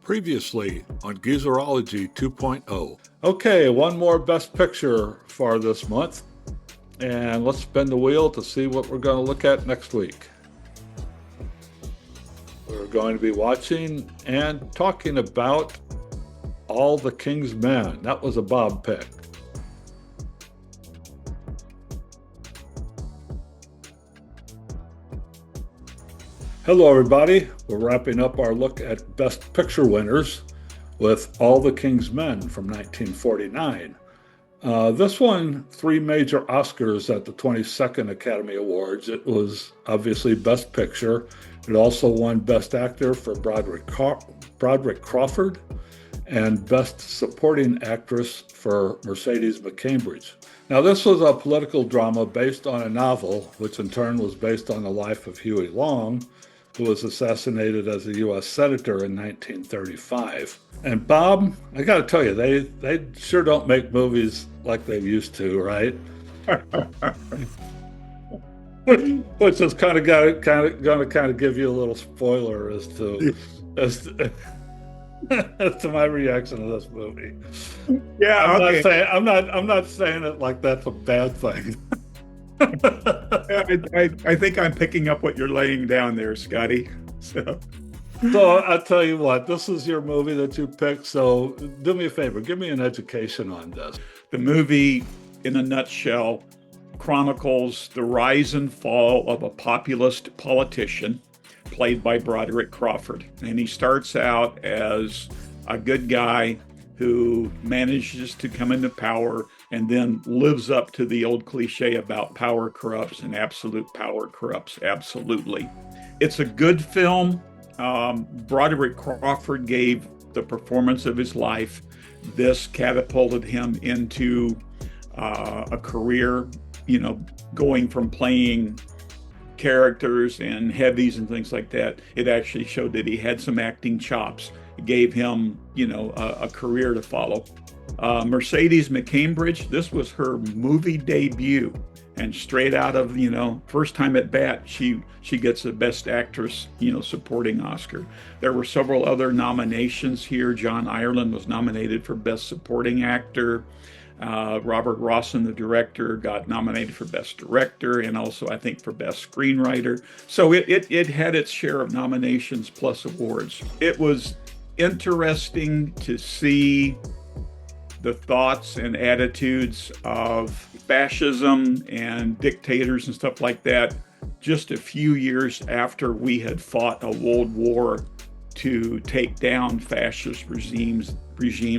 Previously on Geezerology 2.0. Okay, one more Best Picture for this month. And let's spin the wheel to see what we're going to look at next week. We're going to be watching and talking about All the King's Men. That was a Bob pick. Hello, everybody. We're wrapping up our look at Best Picture winners with All the King's Men from 1949. This won 3 major Oscars at the 22nd Academy Awards. It was obviously Best Picture. It also won Best Actor for Broderick Crawford and Best Supporting Actress for Mercedes McCambridge. Now, this was a political drama based on a novel, which in turn was based on the life of Huey Long, who was assassinated as a U.S. Senator in 1935. And Bob, I got to tell you, they sure don't make movies like they used to, right? Which is going to give you a little spoiler as to my reaction to this movie. Yeah, I'm not saying it like that's a bad thing. I think I'm picking up what you're laying down there, Scotty. So I'll tell you what, this is your movie that you picked, so do me a favor, give me an education on this. The movie, in a nutshell, chronicles the rise and fall of a populist politician played by Broderick Crawford. And he starts out as a good guy who manages to come into power and then lives up to the old cliche about power corrupts and absolute power corrupts absolutely. It's a good film. Broderick Crawford gave the performance of his life. This catapulted him into a career, going from playing characters and heavies and things like that. It actually showed that he had some acting chops. It gave him, a career to follow. Mercedes McCambridge, this was her movie debut, and straight out of, first time at bat, she gets the Best Actress, supporting Oscar. There were several other nominations here. John Ireland was nominated for Best Supporting Actor. Robert Rossen, the director, got nominated for Best Director and also, I think, for Best Screenwriter. So it had its share of nominations plus awards. It was interesting to see the thoughts and attitudes of fascism and dictators and stuff like that just a few years after we had fought a world war to take down fascist regimes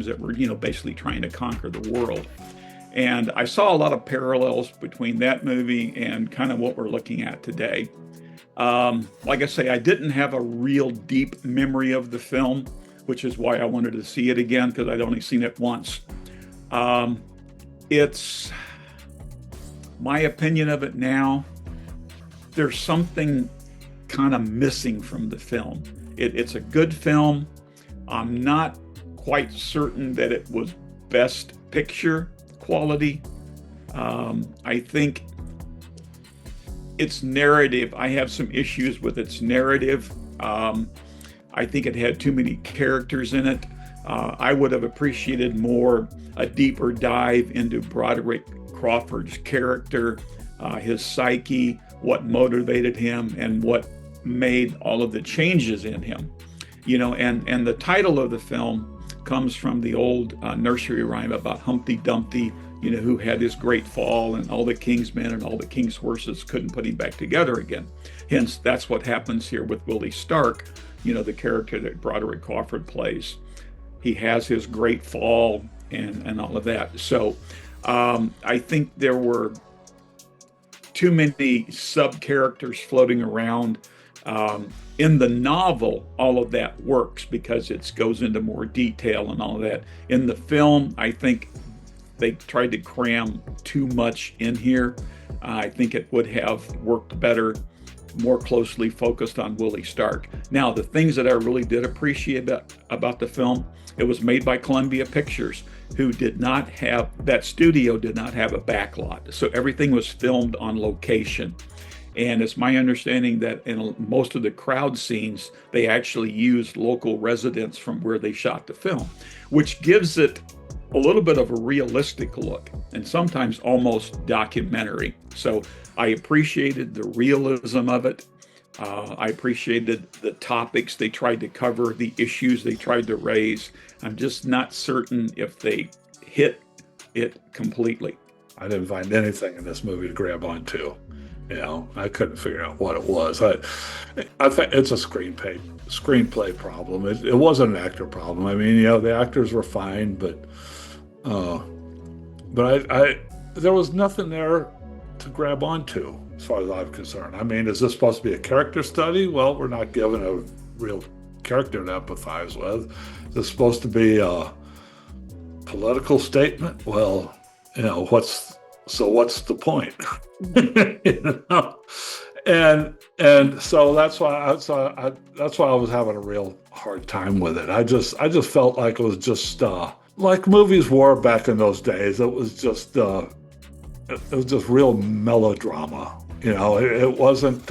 that were, basically trying to conquer the world. And I saw a lot of parallels between that movie and kind of what we're looking at today. Like I say, I didn't have a real deep memory of the film, which is why I wanted to see it again, because I'd only seen it once. It's my opinion of it now. There's something kind of missing from the film. It's a good film. I'm not quite certain that it was Best Picture quality. I think its narrative, I have some issues with its narrative. I think it had too many characters in it. I would have appreciated more a deeper dive into Broderick Crawford's character, his psyche, what motivated him, and what made all of the changes in him. And the title of the film comes from the old nursery rhyme about Humpty Dumpty, who had his great fall, and all the king's men and all the king's horses couldn't put him back together again. Hence, that's what happens here with Willie Stark, the character that Broderick Crawford plays. He has his great fall and all of that. So I think there were too many sub-characters floating around. In the novel, all of that works because it goes into more detail and all of that. In the film, I think they tried to cram too much in here. I think it would have worked better, more closely focused on Willie Stark. Now, the things that I really did appreciate about the film, it was made by Columbia Pictures, who did not have, that studio did not have a backlot. So everything was filmed on location. And it's my understanding that in most of the crowd scenes, they actually used local residents from where they shot the film, which gives it a little bit of a realistic look and sometimes almost documentary. So I appreciated the realism of it. I appreciated the topics they tried to cover, the issues they tried to raise. I'm just not certain if they hit it completely. I didn't find anything in this movie to grab onto. You know, I couldn't figure out what it was. I think it's a screenplay problem. It wasn't an actor problem. I mean, the actors were fine, but there was nothing there to grab onto as far as I'm concerned. I mean, is this supposed to be a character study? Well, we're not given a real character to empathize with. Is this supposed to be a political statement? Well, what's the point? And so that's why I was having a real hard time with it. I just felt like it was just like movies were back in those days. It was just real melodrama. It wasn't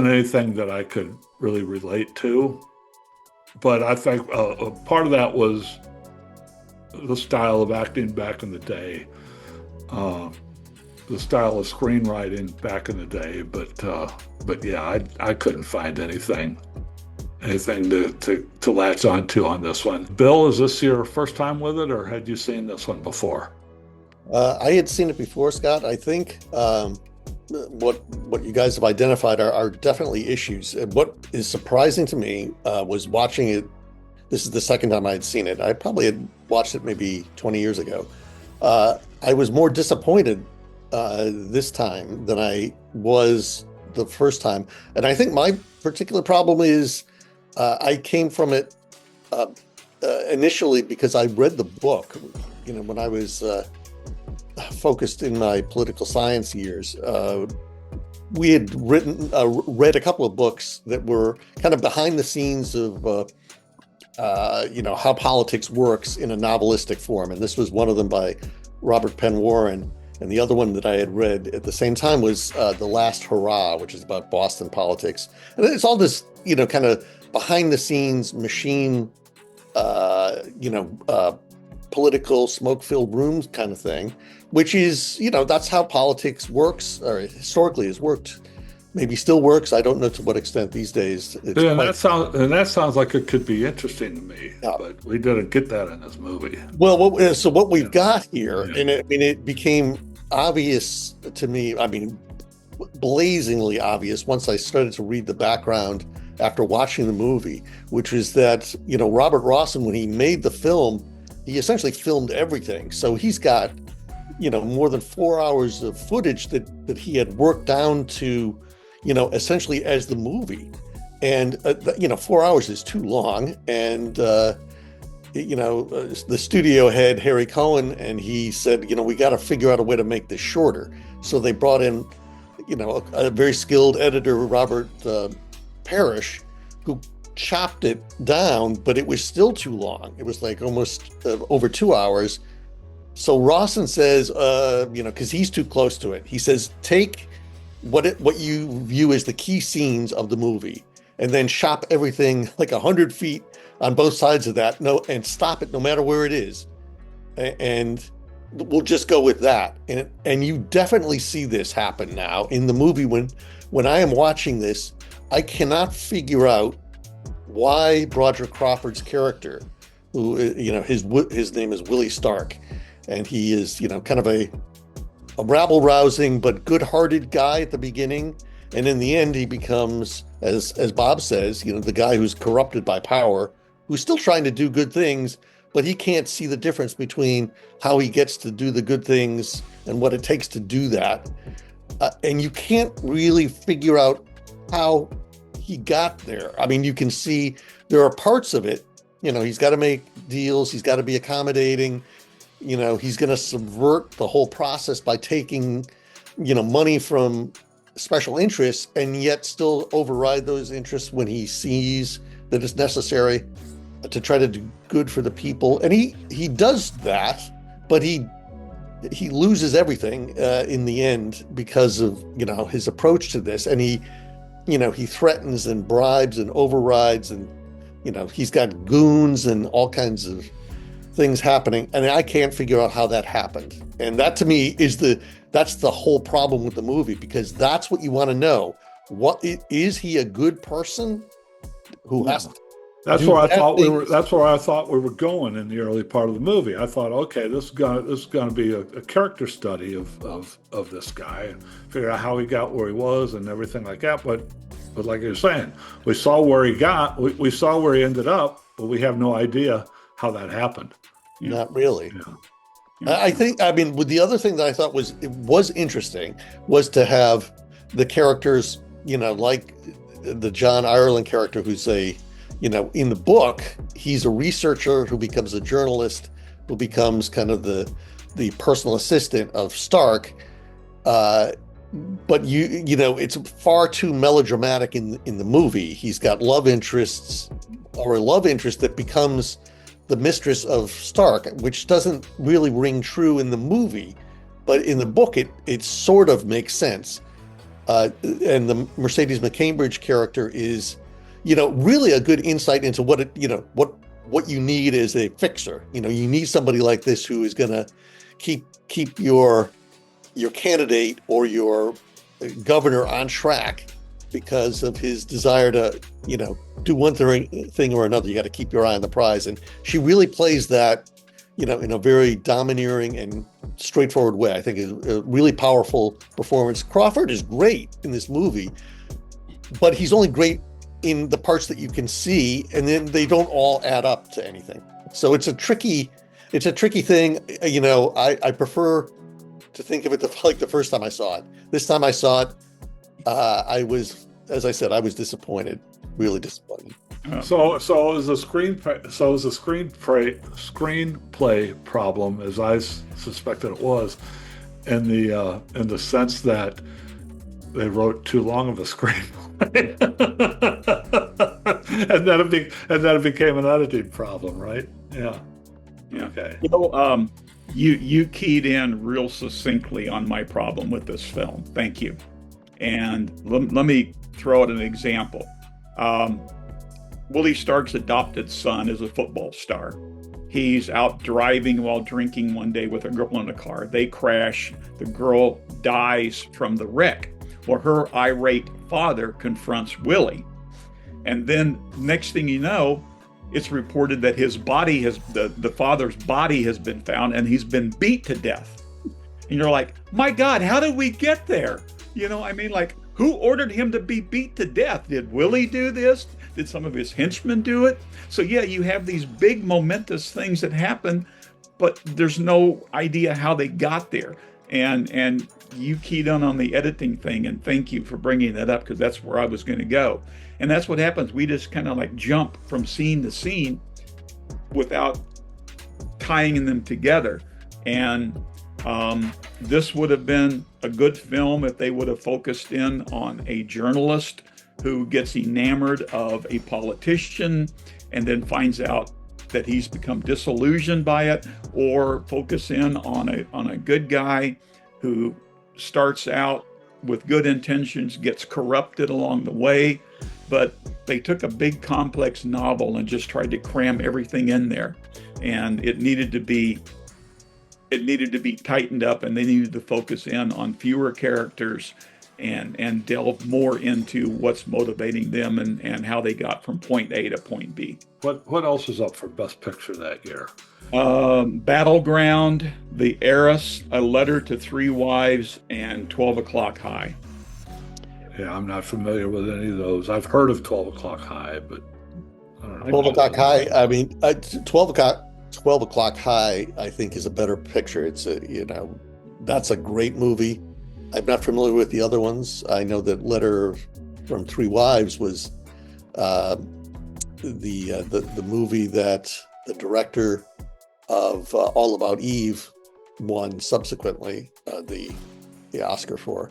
anything that I could really relate to. But I think part of that was the style of acting back in the day, the style of screenwriting back in the day. But yeah, I couldn't find anything to latch onto on this one. Bill, is this your first time with it, or had you seen this one before? I had seen it before, Scott. I think what you guys have identified are definitely issues. What is surprising to me was watching it. This is the second time I had seen it. I probably had watched it maybe 20 years ago. I was more disappointed this time than I was the first time. And I think my particular problem is I came from it initially because I read the book. When I was focused in my political science years, we had read a couple of books that were kind of behind the scenes of how politics works in a novelistic form. And this was one of them by Robert Penn Warren. And the other one that I had read at the same time was The Last Hurrah, which is about Boston politics. And it's all this, kind of behind the scenes machine, political smoke-filled rooms kind of thing, which is, that's how politics works, or historically has worked. Maybe still works. I don't know to what extent these days. That sounds like it could be interesting to me, but we didn't get that in this movie. Well, so what we've got here, and it became obvious to me. I mean, blazingly obvious once I started to read the background after watching the movie, which is that Robert Rossen, when he made the film, he essentially filmed everything. So he's got more than 4 hours of footage that he had worked down to, essentially as the movie. And, 4 hours is too long. And, the studio head, Harry Cohen, and he said, we got to figure out a way to make this shorter. So they brought in, a very skilled editor, Robert Parrish, who chopped it down, but it was still too long. It was like almost over 2 hours. So Rossen says, because he's too close to it, he says, take what you view as the key scenes of the movie, and then chop everything like 100 feet on both sides of that, and stop it no matter where it is, and we'll just go with that. And you definitely see this happen now in the movie. When I am watching this, I cannot figure out why Broderick Crawford's character, who his name is Willie Stark, and he is kind of a rabble-rousing but good-hearted guy at the beginning, and in the end he becomes, as Bob says, the guy who's corrupted by power, who's still trying to do good things, but he can't see the difference between how he gets to do the good things and what it takes to do that. And you can't really figure out how he got there. I mean, you can see there are parts of it, he's got to make deals, he's got to be accommodating, he's going to subvert the whole process by taking, money from special interests, and yet still override those interests when he sees that it's necessary to try to do good for the people. And he does that, but he he loses everything in the end because of, his approach to this. And he threatens and bribes and overrides, and, he's got goons and all kinds of things happening. And I can't figure out how that happened. And that to me that's the whole problem with the movie, because that's what you want to know. Is he a good person who has to That's where I thought we were. That's where I thought we were going in the early part of the movie. I thought, okay, this is gonna be a character study of this guy, and figure out how he got where he was and everything like that. But like you're saying, we saw where he got. We saw where he ended up, but we have no idea how that happened. Not really. Yeah. I mean, with the other thing that I thought was interesting was to have the characters, like the John Ireland character, who's in the book, he's a researcher who becomes a journalist, who becomes kind of the personal assistant of Stark. But it's far too melodramatic in the movie. He's got love interests, or a love interest that becomes the mistress of Stark, which doesn't really ring true in the movie, but in the book it sort of makes sense. And the Mercedes McCambridge character is, really a good insight into what you need as a fixer. You need somebody like this who is going to keep your candidate or your governor on track because of his desire to, do one thing or another. You got to keep your eye on the prize. And she really plays that, in a very domineering and straightforward way. I think is a really powerful performance. Crawford is great in this movie, but he's only great in the parts that you can see, and then they don't all add up to anything. So it's a tricky thing. I prefer to think of it like the first time I saw it. This time I saw it, as I said, I was disappointed, really disappointed. So is the screenplay problem, as I suspected it was, in the sense that they wrote too long of a screenplay, and then it became an editing problem, right? Yeah. Okay. You keyed in real succinctly on my problem with this film. Thank you. And let me throw out an example. Willie Stark's adopted son is a football star. He's out driving while drinking one day with a girl in a car. They crash. The girl dies from the wreck. Well, her irate father confronts Willie. And then next thing you know, it's reported that his body the father's body has been found, and he's been beat to death. And you're like, my God, how did we get there? Who ordered him to be beat to death? Did Willie do this? Did some of his henchmen do it? So yeah, you have these big momentous things that happen, but there's no idea how they got there. And you keyed on the editing thing, and thank you for bringing that up, because that's where I was going to go. And that's what happens. We just kind of jump from scene to scene without tying them together. And this would have been a good film if they would have focused in on a journalist who gets enamored of a politician and then finds out that he's become disillusioned by it, or focus in on a good guy who starts out with good intentions, gets corrupted along the way. But they took a big complex novel and just tried to cram everything in there, and it needed to be tightened up, and they needed to focus in on fewer characters and delve more into what's motivating them and how they got from point A to point B. What else is up for Best Picture that year? Battleground, The Heiress, A Letter to Three Wives, and 12 O'Clock High. Yeah, I'm not familiar with any of those. I've heard of 12 O'Clock High, but I don't know. 12 O'Clock High, 12 O'Clock High, I think, is a better picture. It's that's a great movie. I'm not familiar with the other ones. I know that Letter from Three Wives was the movie that the director of All About Eve won subsequently the Oscar for.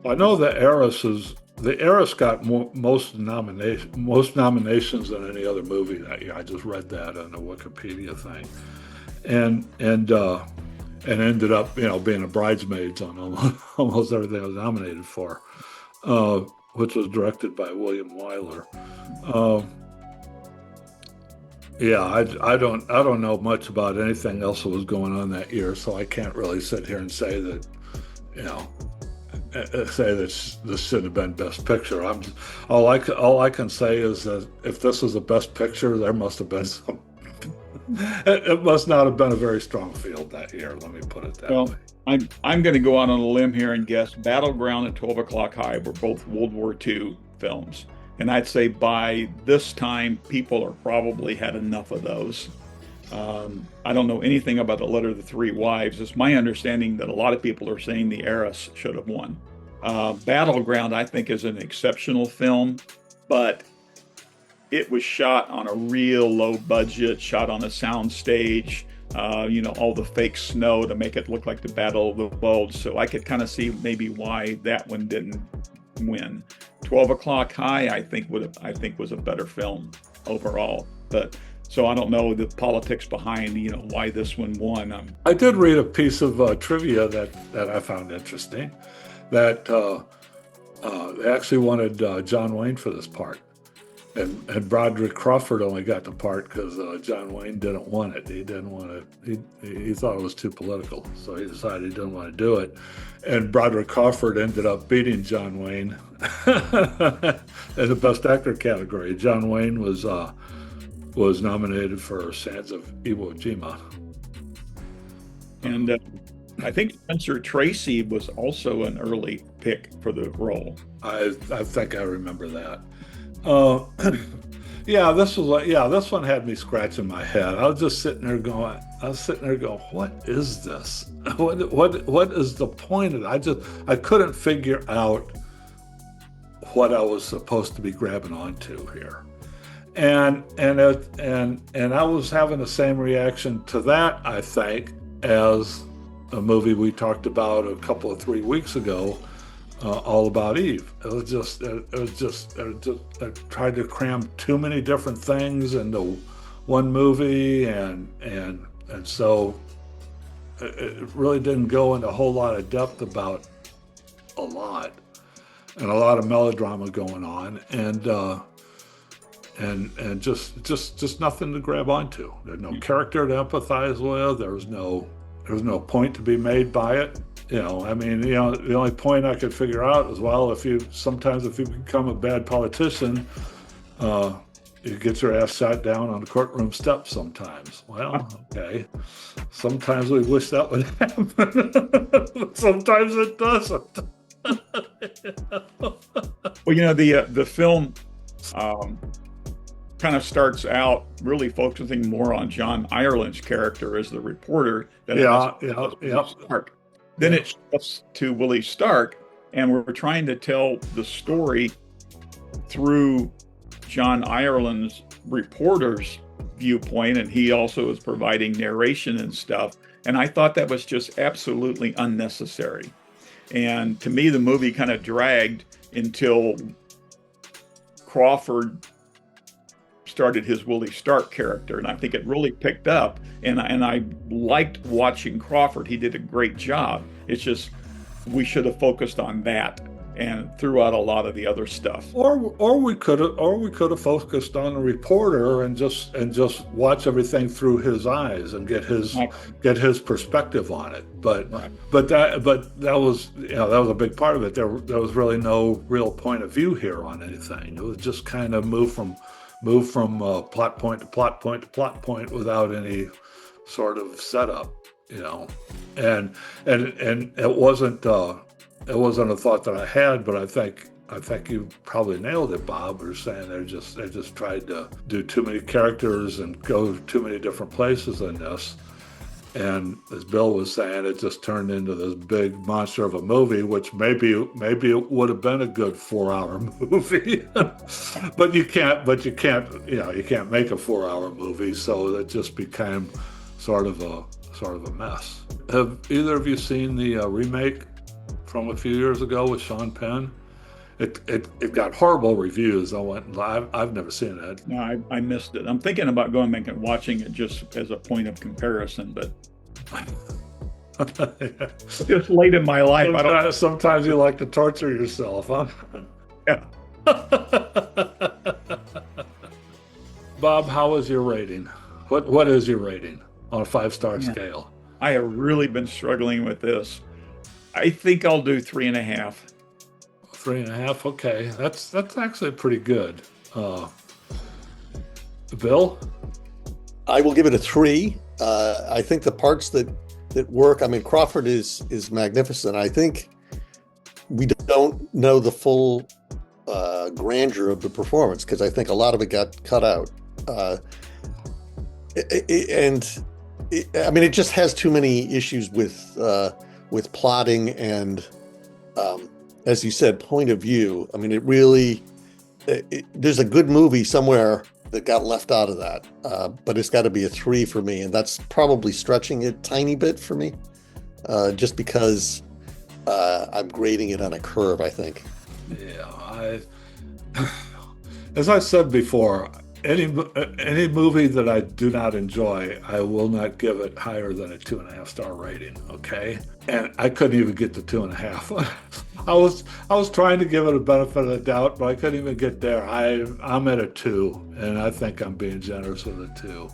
I know the Heiress got most nominations than any other movie that year. I just read that on a Wikipedia thing, and and ended up, being a bridesmaid on almost everything I was nominated for, which was directed by William Wyler. Yeah, I don't know much about anything else that was going on that year, so I can't really sit here and say that, say that this should have been Best Picture. All I can say is that if this was a Best Picture, there must have been some. It must not have been a very strong field that year. Let me put it that way. I'm going to go out on a limb here and guess Battleground and 12 O'Clock High were both World War II films. And I'd say by this time, people are probably had enough of those. I don't know anything about The Letter of the Three Wives. It's my understanding that a lot of people are saying The Heiress should have won. Battleground, I think, is an exceptional film, but it was shot on a real low budget, shot on a sound stage, all the fake snow to make it look like the Battle of the Bulge. So I could kind of see maybe why that one didn't win. 12 O'Clock High, I think was a better film overall. But so I don't know the politics behind, why this one won. I did read a piece of trivia that I found interesting, that they actually wanted John Wayne for this part. And Broderick Crawford only got the part because John Wayne didn't want it. He didn't want it. He thought it was too political, so he decided he didn't want to do it. And Broderick Crawford ended up beating John Wayne in the Best Actor category. John Wayne was nominated for Sands of Iwo Jima. And I think Spencer Tracy was also an early pick for the role. I think I remember that. This one had me scratching my head. I was sitting there going, what is this? What is the point of it? I couldn't figure out what I was supposed to be grabbing onto here. And I was having the same reaction to that, I think, as a movie we talked about a couple of 3 weeks ago, All About Eve. I tried to cram too many different things into one movie, and so it really didn't go into a whole lot of depth about a lot of melodrama going on, and just nothing to grab onto. There's no character to empathize with. There was no point to be made by it. The only point I could figure out is, well, if you become a bad politician, you get your ass shot down on the courtroom steps sometimes. Well, okay. Sometimes we wish that would happen. Sometimes it doesn't. Well, the film kind of starts out really focusing more on John Ireland's character as the reporter than Stark. Then it shifts to Willie Stark, and we're trying to tell the story through John Ireland's reporter's viewpoint, and he also is providing narration and stuff. And I thought that was just absolutely unnecessary. And to me, the movie kind of dragged until Crawford started his Willie Stark character, and I think it really picked up, and I liked watching Crawford. He did a great job. It's just we should have focused on that and threw out a lot of the other stuff. Or we could have focused on the reporter and just watch everything through his eyes and get his perspective on it. But that was a big part of it. There was really no real point of view here on anything. It was just kind of move from plot point to plot point to plot point without any sort of setup, and it wasn't a thought that I had, but I think you probably nailed it, Bob. We're saying they just tried to do too many characters and go too many different places in this. And as Bill was saying, it just turned into this big monster of a movie, which maybe it would have been a good 4-hour movie, but you can't make a 4-hour movie, so it just became sort of a mess. Have either of you seen the remake from a few years ago with Sean Penn? It got horrible reviews. I've never seen it. No, I missed it. I'm thinking about going back and watching it just as a point of comparison, but Just late in my life, I don't. Sometimes you like to torture yourself, huh? Yeah. Bob, how is your rating? What is your rating on a 5-star Yeah. scale? I have really been struggling with this. I think I'll do 3.5. 3.5. Okay, that's actually pretty good. Bill? I will give it a 3. I think the parts that work. I mean, Crawford is magnificent. I think we don't know the full grandeur of the performance because I think a lot of it got cut out. I mean, it just has too many issues with plotting and, as you said, point of view. I mean, it really there's a good movie somewhere that got left out of that, but it's got to be a 3 for me, and that's probably stretching it a tiny bit for me, just because I'm grading it on a curve, I think. Yeah, as I said before, any movie that I do not enjoy, I will not give it higher than a 2.5-star rating. Okay, and I couldn't even get to 2.5. I was trying to give it a benefit of the doubt, but I couldn't even get there. I'm at a 2, and I think I'm being generous with a 2.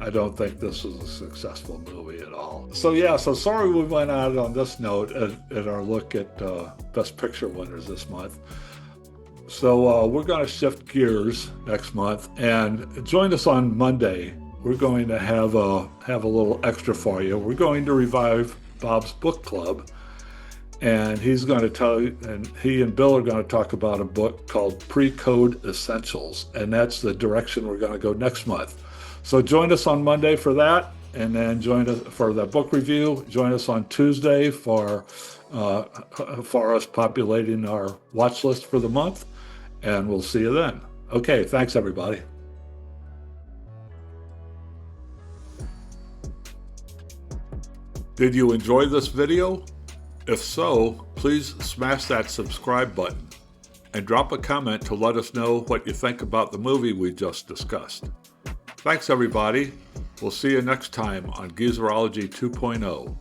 I don't think this was a successful movie at all. So yeah, so sorry we went out on this note at our look at Best Picture winners this month. So we're going to shift gears next month, and join us on Monday. We're going to have a little extra for you. We're going to revive Bob's book club, and he's going to tell you, and he and Bill are going to talk about a book called Pre-Code Essentials, and that's the direction we're going to go next month. So join us on Monday for that, and then join us for the book review. Join us on Tuesday for us populating our watch list for the month, and we'll see you then. Okay, thanks everybody. Did you enjoy this video? If so, please smash that subscribe button and drop a comment to let us know what you think about the movie we just discussed. Thanks everybody. We'll see you next time on Geezerology 2.0.